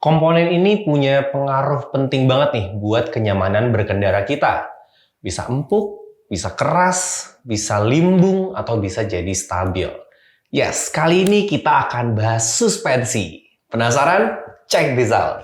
Komponen ini punya pengaruh penting banget nih buat kenyamanan berkendara kita. Bisa empuk, bisa keras, bisa limbung, atau bisa jadi stabil. Yes, kali ini kita akan bahas suspensi. Penasaran? Check this out!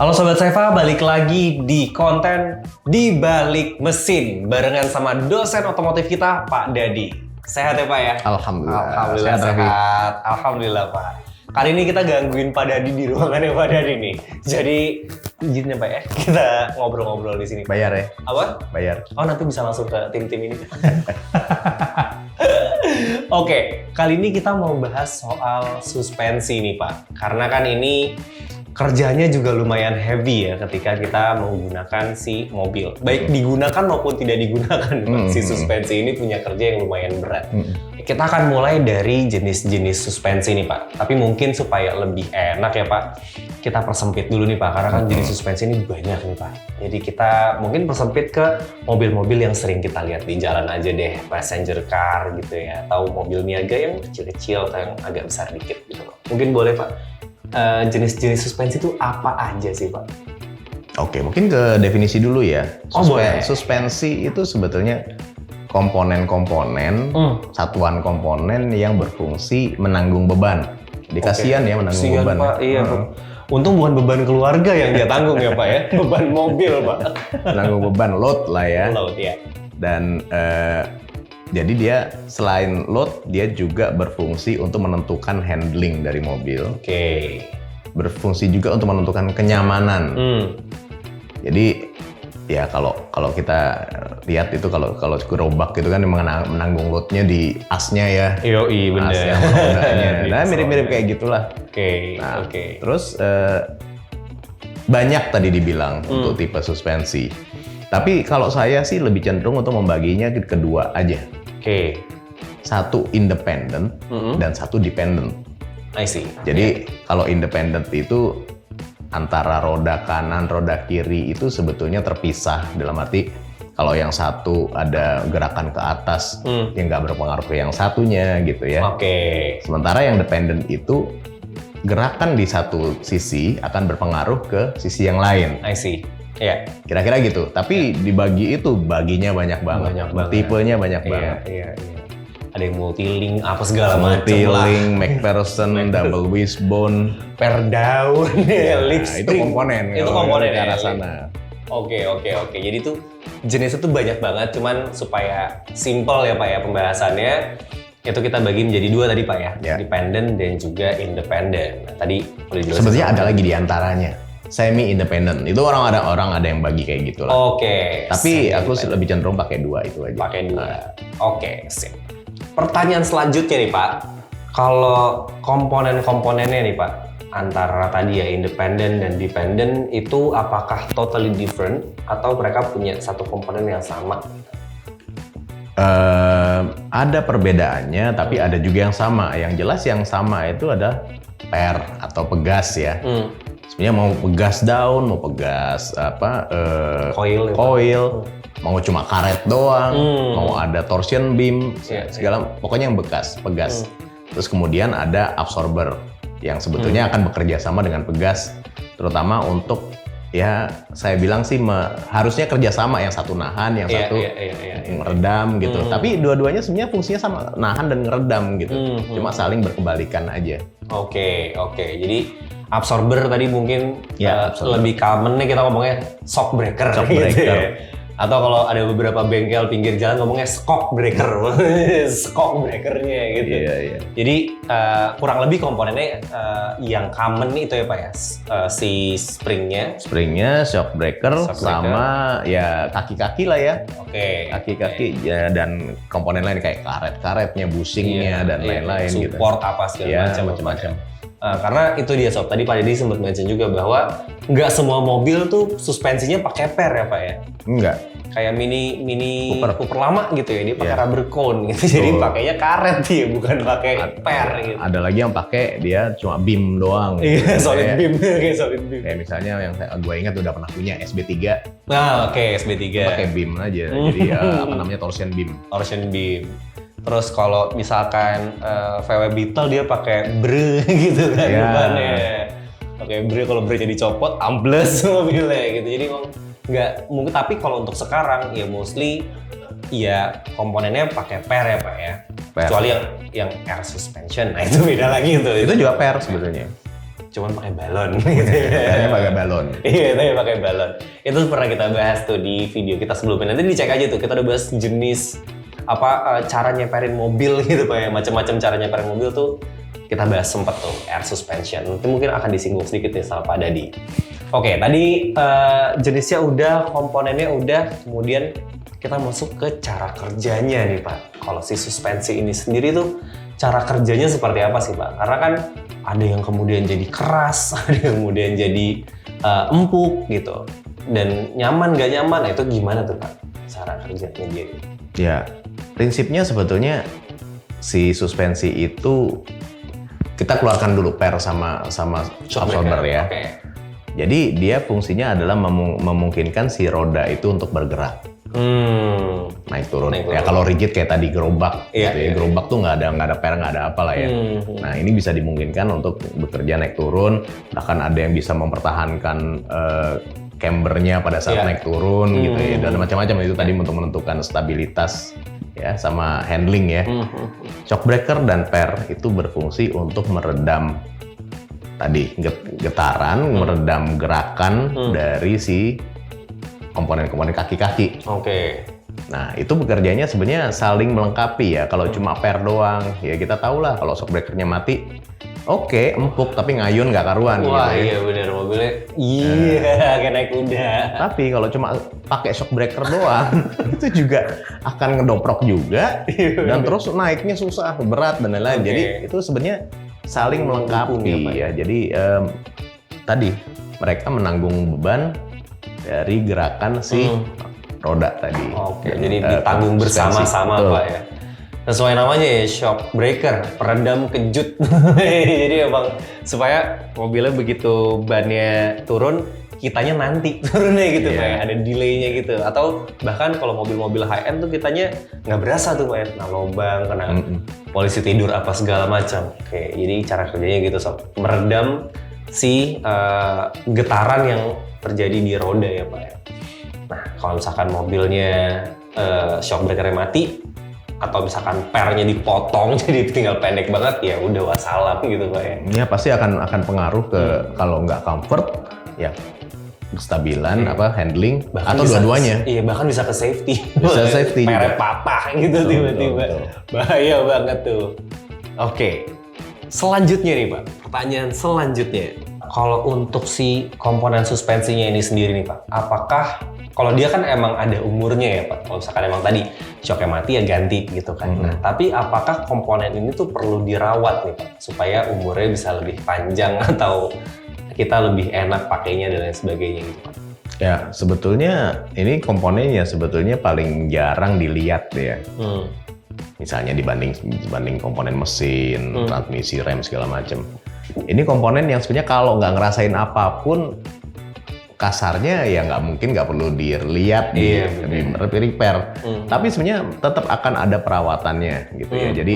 Halo Sobat Seva, balik lagi di konten Di Balik Mesin barengan sama dosen otomotif kita, Pak Dadi. Sehat ya Pak ya? Alhamdulillah. Alhamdulillah sehat. Alhamdulillah Pak. Kali ini kita gangguin Pak Dadi di ruangannya Pak Dadi nih. Jadi izin ya Pak ya, kita ngobrol-ngobrol di sini. Bayar ya? Apa? Bayar. Oh nanti bisa langsung ke tim-tim ini. Oke, kali ini kita mau bahas soal suspensi nih Pak. Karena kan ini kerjanya juga lumayan heavy ya ketika kita menggunakan si mobil. Baik digunakan maupun tidak digunakan. Si suspensi ini punya kerja yang lumayan berat. Kita akan mulai dari jenis-jenis suspensi nih Pak. Tapi mungkin supaya lebih enak ya Pak, kita persempit dulu nih Pak. Karena kan jenis suspensi ini banyak nih Pak. Jadi kita mungkin persempit ke mobil-mobil yang sering kita lihat di jalan aja deh. Passenger car gitu ya. Atau mobil niaga yang kecil-kecil atau yang agak besar dikit gitu. Mungkin boleh Pak. Jenis-jenis suspensi itu apa aja sih Pak? Oke, mungkin ke definisi dulu ya. Boleh. Suspensi itu sebetulnya komponen-komponen, satuan komponen yang berfungsi menanggung beban. Jadi kasihan ya menanggung beban. Pak, iya Pak. Untung bukan beban keluarga yang dia tanggung ya Pak ya, beban mobil Pak. Menanggung beban, load lah ya. Load ya. Dan jadi dia selain load, dia juga berfungsi untuk menentukan handling dari mobil. Oke. Berfungsi juga untuk menentukan kenyamanan. Jadi ya kalau kita lihat itu kalau gerobak gitu kan menanggung loadnya di asnya ya. Yoi bener. Asnya sama rodanya. Nah mirip-mirip kayak gitulah. Oke. Nah, terus banyak tadi dibilang untuk tipe suspensi. Tapi kalau saya sih lebih cenderung untuk membaginya ke kedua aja. Oke. Satu independent dan satu dependent. I see. Jadi kalau independent itu antara roda kanan, roda kiri itu sebetulnya terpisah. Dalam arti kalau yang satu ada gerakan ke atas yang nggak berpengaruh ke yang satunya gitu ya. Oke. Sementara yang dependent itu gerakan di satu sisi akan berpengaruh ke sisi yang lain. I see. Ya. Kira-kira gitu. Tapi dibagi itu baginya banyak banget. Banyak banget. Tipenya banyak banget. Iya. Ada yang multi-link, apa segala macam lah. Multi-link, McPherson, double wishbone, per daun, lip itu spring. komponen. Itu komponen ke ya. arah sana. Oke. Jadi tuh jenisnya tuh banyak banget. Cuman supaya simple ya Pak ya pembahasannya, itu kita bagi menjadi dua tadi Pak ya. Ya. Dependent dan juga independent. Nah, tadi udah jelas. Sebenarnya ada lagi di antaranya. Semi independent. Itu orang ada yang bagi kayak gitu lah. Oke. Tapi aku lebih cenderung pakai dua itu aja. Pakai dua. Oke, sip. Pertanyaan selanjutnya nih Pak. Kalau komponen-komponennya nih Pak, antara tadi ya independent dan dependent itu apakah totally different atau mereka punya satu komponen yang sama? Ada perbedaannya, tapi ada juga yang sama. Yang jelas yang sama itu ada per atau pegas ya. Sebenarnya mau pegas daun, mau pegas Coil. Mau cuma karet doang, mau ada torsion beam, segala pokoknya yang pegas. Terus kemudian ada absorber yang sebetulnya akan bekerja sama dengan pegas, terutama untuk ya saya bilang sih harusnya kerjasama, yang satu nahan, yang satu meredam gitu. Tapi dua-duanya sebenarnya fungsinya sama, nahan dan ngeredam gitu. Cuma saling berkebalikan aja. Oke. Jadi absorber tadi mungkin lebih common nih kita ngomongnya shock breaker. Gitu ya. Atau kalau ada beberapa bengkel pinggir jalan ngomongnya shock breaker. Shock breakernya gitu. Iya. Jadi kurang lebih komponennya yang common itu ya Pak ya, si springnya, shock breaker sama ya kaki-kaki lah ya. Oke. Kaki-kaki ya, dan komponen lain kayak karetnya, bushingnya dan lain-lain gitu. Support apa segala macam. Karena itu dia Sob, tadi Pak Didi sempat mention juga bahwa nggak semua mobil tuh suspensinya pakai per ya Pak ya? Enggak. kayak mini Cooper. Cooper lama gitu ya, dia pakai Iya. rubber cone gitu. Jadi pakainya karet dia, bukan pakai per gitu. Ada lagi yang pakai dia cuma beam doang. Iya, gitu. solid Kayak- beam, kayak solid beam. Kayak misalnya yang gue ingat udah pernah punya SB3 Nah, oke, SB3. pakai beam aja. Jadi apa namanya torsion beam. Torsion beam. Terus kalau misalkan VW Beetle dia pakai bre gitu kan Iya. depannya. Pakai bre, kalau bre jadi copot ambles mobilnya gitu. Jadi emang nggak mungkin, tapi kalau untuk sekarang ya mostly ya komponennya pakai per ya Pak ya. Per. Kecuali yang air suspension. Nah, itu beda lagi tuh. Itu juga per sebetulnya. Cuman pakai balon gitu. Kayaknya pakai balon. Iya, tapi pakai balon. Itu pernah kita bahas tuh di video kita sebelumnya. Nanti dicek aja tuh. Kita udah bahas jenis cara nyeperin mobil gitu Pak ya. Macam-macam cara nyeperin mobil tuh kita bahas sempet tuh air suspension. Nanti mungkin akan disinggung sedikit nih sama Pak Dadi. Oke, tadi jenisnya udah, komponennya udah, kemudian kita masuk ke cara kerjanya nih Pak. Kalau si suspensi ini sendiri tuh cara kerjanya seperti apa sih Pak? Karena kan ada yang kemudian jadi keras, ada yang kemudian jadi empuk gitu. Dan nyaman gak nyaman, nah itu gimana tuh Pak cara kerjanya dia? Ya, prinsipnya sebetulnya si suspensi itu kita keluarkan dulu per sama absorber ya. Oke. Jadi dia fungsinya adalah memungkinkan si roda itu untuk bergerak. Naik turun. Naik turun. Ya kalau rigid kayak tadi gerobak, Iya, gitu ya. iya. Gerobak tuh nggak ada per, nggak ada apa lah ya. Nah ini bisa dimungkinkan untuk bekerja naik turun. Bahkan ada yang bisa mempertahankan cambernya pada saat Iya. naik turun gitu ya. Dan macam-macam itu tadi untuk menentukan stabilitas ya sama handling ya. Shock breaker dan per itu berfungsi untuk meredam tadi getaran, meredam gerakan dari si komponen-komponen kaki-kaki. Oke. Nah, itu bekerjanya sebenarnya saling melengkapi ya. Kalau cuma per doang, ya kita tahu lah kalau shock breakernya mati, oke, empuk tapi ngayun nggak karuan Wah gitu ya. iya benar, mobilnya iya kayak naik kuda. Tapi kalau cuma pakai shock breaker doang, itu juga akan ngedoprok juga dan terus naiknya susah, berat dan lain-lain. Oke. Jadi itu sebenarnya saling Mendukung melengkapi ya, Pak, ya. Jadi tadi mereka menanggung beban dari gerakan si roda tadi. Oke, jadi ditanggung suspensi. bersama-sama Betul. Pak ya. Sesuai namanya ya, shock breaker, peredam kejut. Jadi emang supaya mobilnya begitu bannya turun, kitanya nanti turunnya gitu Iya. Pak ya. Ada delaynya gitu. Atau bahkan kalau mobil-mobil high end tuh kitanya nggak berasa tuh Pak ya. Kena lubang, kena polisi tidur apa segala macam. Oke, jadi cara kerjanya gitu Sob. Meredam si getaran yang terjadi di roda ya Pak ya. Nah, kalau misalkan mobilnya shock breaker-nya mati, atau misalkan pernya dipotong jadi tinggal pendek banget, ya udah wassalam gitu Pak ya. Ya pasti akan pengaruh ke kalau nggak comfort ya kestabilan handling Bahkan atau bisa- dua-duanya. Iya, bahkan bisa ke safety. Bisa safety Pernya juga. patah gitu Betul, tiba-tiba. betul. Bahaya banget tuh. Oke. Selanjutnya nih Pak, pertanyaan selanjutnya. Kalau untuk si komponen suspensinya ini sendiri nih Pak, apakah kalau dia kan emang ada umurnya ya Pak, kalau misalkan emang tadi shocknya mati ya ganti gitu kan. Nah, tapi apakah komponen ini tuh perlu dirawat nih Pak, supaya umurnya bisa lebih panjang atau kita lebih enak pakainya dan lain sebagainya gitu Pak? Ya sebetulnya ini komponennya sebetulnya paling jarang dilihat ya. Misalnya dibanding komponen mesin, transmisi, rem segala macam. Ini komponen yang sebenarnya kalau nggak ngerasain apapun, kasarnya ya nggak perlu dilihat, Iya, di repair. Tapi sebenarnya tetap akan ada perawatannya gitu ya. Jadi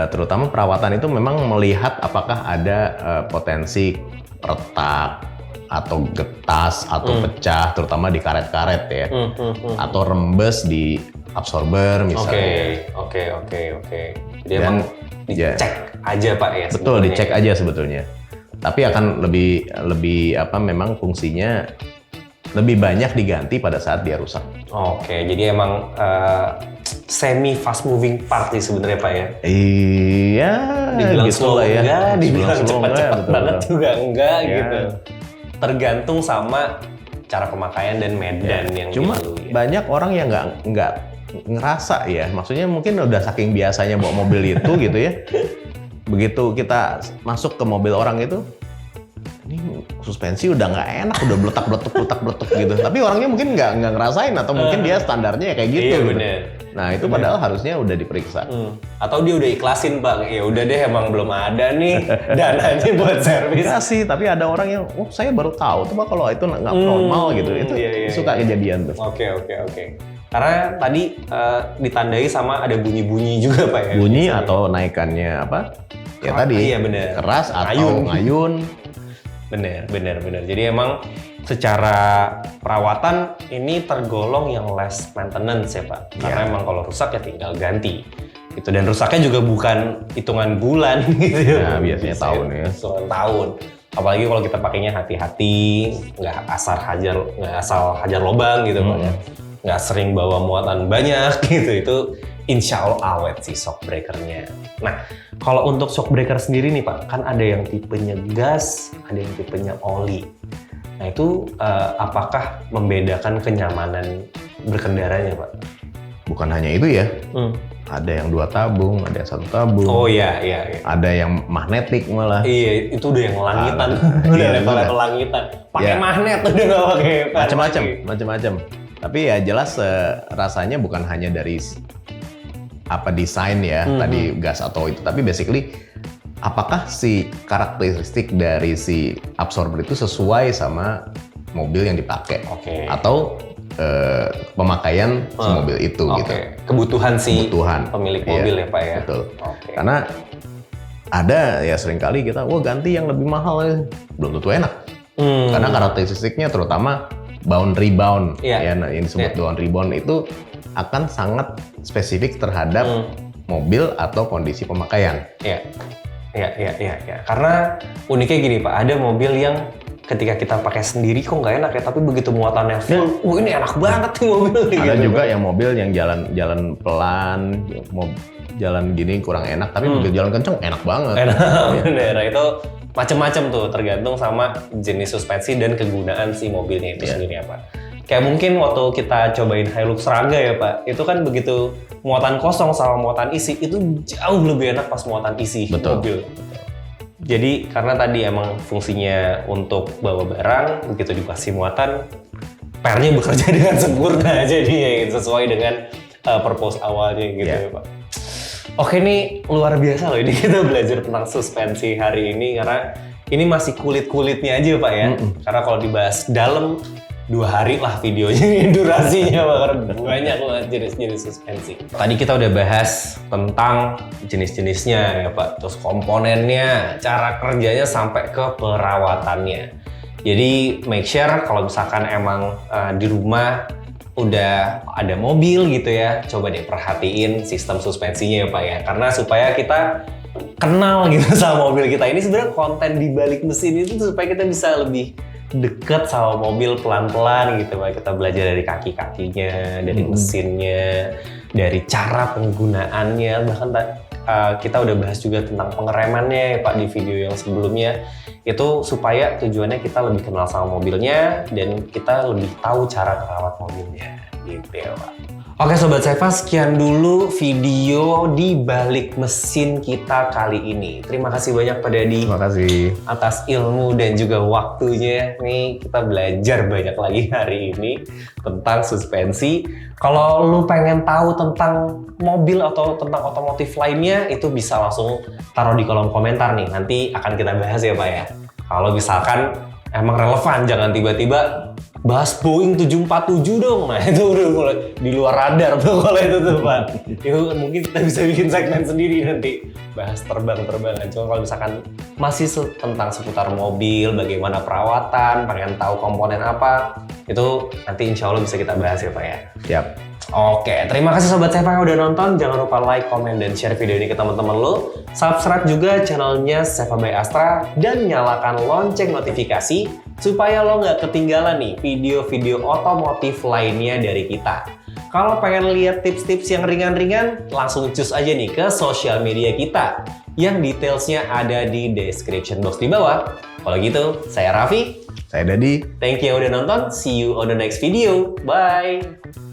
terutama perawatan itu memang melihat apakah ada potensi retak atau getas atau pecah, terutama di karet-karet ya, atau rembes di absorber misalnya. Oke. Jadi Dan, emang dicek aja Pak ya. Betul, sebetulnya. dicek aja sebetulnya. Tapi akan lebih memang fungsinya lebih banyak diganti pada saat dia rusak. Oke, jadi emang semi fast moving part sih sebenarnya Pak ya. Iya, Dibilang gitu slow lah ya. enggak, dibilang slow cepat-cepat betul, banget betul. juga enggak Ya. gitu. Tergantung sama cara pemakaian dan medan yang Cuma dilalui. banyak orang yang nggak ngerasa ya. Maksudnya mungkin udah saking biasanya bawa mobil itu gitu ya. Begitu kita masuk ke mobil orang itu, ini suspensi udah nggak enak, udah beletak-beletuk gitu. Tapi orangnya mungkin nggak ngerasain atau mungkin dia standarnya ya kayak gitu. Iya gitu. bener. Nah itu padahal harusnya udah diperiksa. Atau dia udah ikhlasin Pak, ya udah deh emang belum ada nih dananya buat servis. Enggak sih, tapi ada orang yang, oh saya baru tahu tuh Pak kalau itu nggak normal gitu. Itu suka kejadian tuh. Oke. Karena tadi ditandai sama ada bunyi-bunyi juga Pak ya. Bunyi atau naikannya apa? Ya tadi iya, bener. keras atau ngayun. Bener. Jadi emang secara perawatan ini tergolong yang less maintenance ya Pak. Karena emang kalau rusak ya tinggal ganti. Gitu. Dan rusaknya juga bukan hitungan bulan gitu. Nah, biasanya tahun ya. Hitungan tahun. Apalagi kalau kita pakainya hati-hati, nggak asal hajar lobang gitu Pak ya. Nggak sering bawa muatan banyak gitu. Itu insya Allah awet sih shock breakernya. Nah, kalau untuk shock breaker sendiri nih Pak, kan ada yang tipenya gas, ada yang tipenya oli. Nah itu apakah membedakan kenyamanan berkendaranya Pak? Bukan hanya itu ya. Ada yang 2 tabung, ada yang 1 tabung. Oh iya. Ada yang magnetik malah. Iya, itu udah yang langitan. Udah level langitan. Pakai magnet udah nggak pakai. Macam-macam. Tapi ya jelas rasanya bukan hanya dari apa desain ya, tadi gas atau itu, tapi basically apakah si karakteristik dari si absorber itu sesuai sama mobil yang dipakai, atau pemakaian si mobil itu gitu. Kebutuhan pemilik mobil ya Pak ya. Betul. Karena ada ya seringkali kita, ganti yang lebih mahal ya, belum tentu enak. Karena karakteristiknya terutama boundary bound, ya, nah, yang disebut boundary bound itu akan sangat spesifik terhadap mobil atau kondisi pemakaian. Iya. Karena uniknya gini Pak, ada mobil yang ketika kita pakai sendiri kok nggak enak ya, tapi begitu muatannya full, ini enak banget nih mobil. Ada gitu. Juga yang mobil yang jalan pelan, jalan gini kurang enak, tapi begitu jalan kenceng enak banget. Bener, itu macam-macam tuh, tergantung sama jenis suspensi dan kegunaan si mobilnya itu sendiri ya Pak. Kayak mungkin waktu kita cobain Hilux Raga ya Pak, itu kan begitu muatan kosong sama muatan isi, itu jauh lebih enak pas muatan isi mobil. Jadi karena tadi emang fungsinya untuk bawa barang, begitu dikasih muatan, pernya bekerja dengan sempurna jadinya sesuai dengan purpose awalnya gitu ya Pak. Oke, ini luar biasa loh, ini kita belajar tentang suspensi hari ini karena ini masih kulit-kulitnya aja Pak ya. Karena kalau dibahas dalam 2 hari lah videonya durasinya karena banyak banget jenis-jenis suspensi. Tadi kita udah bahas tentang jenis-jenisnya ya Pak, terus komponennya, cara kerjanya sampai ke perawatannya. Jadi make sure kalau misalkan emang di rumah udah ada mobil gitu ya, coba deh perhatiin sistem suspensinya ya Pak ya, karena supaya kita kenal gitu sama mobil kita. Ini sebenarnya konten di balik mesin itu supaya kita bisa lebih dekat sama mobil pelan-pelan gitu Pak. Kita belajar dari kaki-kakinya, dari mesinnya, dari cara penggunaannya, bahkan kita udah bahas juga tentang pengeremannya ya Pak di video yang sebelumnya. Itu supaya tujuannya kita lebih kenal sama mobilnya dan kita lebih tahu cara merawat mobilnya gitu ya Pak. Oke Sobat Seva, sekian dulu video di balik mesin kita kali ini. Terima kasih banyak Pak Dadi. Terima kasih atas ilmu dan juga waktunya. Nih kita belajar banyak lagi hari ini tentang suspensi. Kalau lu pengen tahu tentang mobil atau tentang otomotif lainnya, itu bisa langsung taruh di kolom komentar nih. Nanti akan kita bahas ya Pak ya. Kalau misalkan emang relevan, jangan tiba-tiba bahas Boeing 747 dong. Nah itu udah mulai di luar radar tuh kalau itu tuh Pak. Itu mungkin kita bisa bikin segmen sendiri nanti bahas terbang-terbangan. Cuma kalau misalkan masih tentang seputar mobil, bagaimana perawatan, pengen tahu komponen apa, itu nanti insya Allah bisa kita bahas ya Pak ya. Siap. Oke, terima kasih Sobat Seva yang udah nonton. Jangan lupa like, komen, dan share video ini ke teman-teman lo. Subscribe juga channelnya Seva by Astra dan nyalakan lonceng notifikasi supaya lo nggak ketinggalan nih video-video otomotif lainnya dari kita. Kalau pengen lihat tips-tips yang ringan-ringan, langsung cus aja nih ke sosial media kita yang detailsnya ada di description box di bawah. Kalau gitu, saya Raffi. Saya Dadi. Thank you yang udah nonton. See you on the next video. Bye!